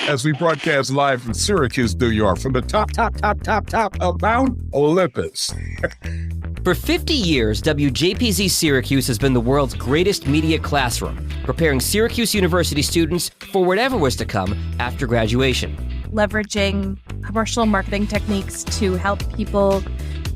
as we broadcast live from Syracuse, New York, from the top of Mount Olympus. For 50 years, WJPZ Syracuse has been the world's greatest media classroom, preparing Syracuse University students for whatever was to come after graduation. Leveraging commercial marketing techniques to help people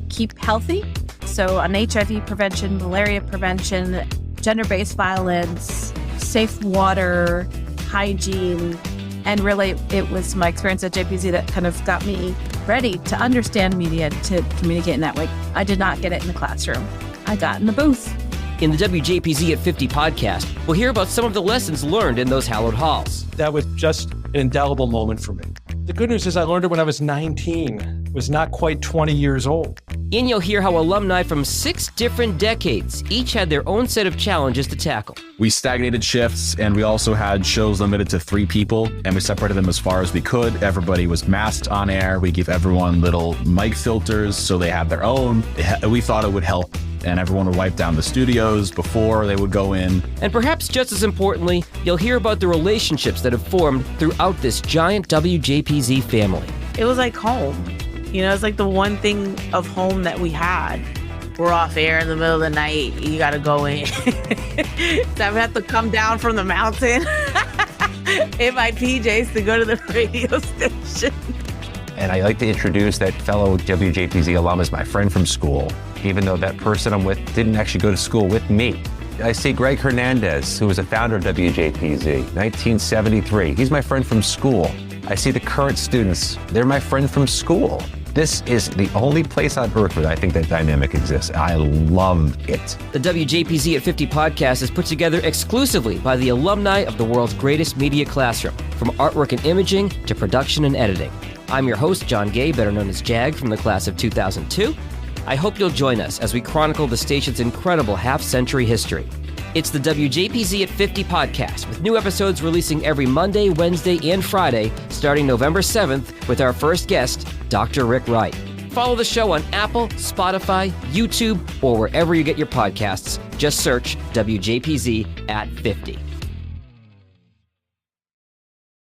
keep healthy. So on HIV prevention, malaria prevention, gender-based violence, safe water, hygiene. And really, it was my experience at JPZ that kind of got me ready to understand media, to communicate in that way. I did not get it in the classroom. I got in the booth. In the WJPZ at 50 podcast, we'll hear about some of the lessons learned in those hallowed halls. That was just an indelible moment for me. The good news is I learned it when I was 19, was not quite 20 years old. And you'll hear how alumni from 6 different decades each had their own set of challenges to tackle. We stagnated shifts, and we also had shows limited to 3 people, and we separated them as far as we could. Everybody was masked on air. We gave everyone little mic filters so they had their own. We thought it would help, and everyone would wipe down the studios before they would go in. And perhaps just as importantly, you'll hear about the relationships that have formed throughout this giant WJPZ family. It was like home. You know, it's like the one thing of home that we had. We're off air in the middle of the night. You got to go in. So I have to come down from the mountain in my PJs to go to the radio station. And I like to introduce that fellow WJPZ alum as my friend from school, even though that person I'm with didn't actually go to school with me. I see Greg Hernandez, who was a founder of WJPZ, 1973. He's my friend from school. I see the current students. They're my friend from school. This is the only place on earth where I think that dynamic exists. I love it. The WJPZ at 50 podcast is put together exclusively by the alumni of the world's greatest media classroom, from artwork and imaging to production and editing. I'm your host, Jon Gay, better known as Jag, from the class of 2002. I hope you'll join us as we chronicle the station's incredible half-century history. It's the WJPZ at 50 podcast, with new episodes releasing every Monday, Wednesday, and Friday, starting November 7th with our first guest, Dr. Rick Wright. Follow the show on Apple, Spotify, YouTube, or wherever you get your podcasts. Just search WJPZ at 50.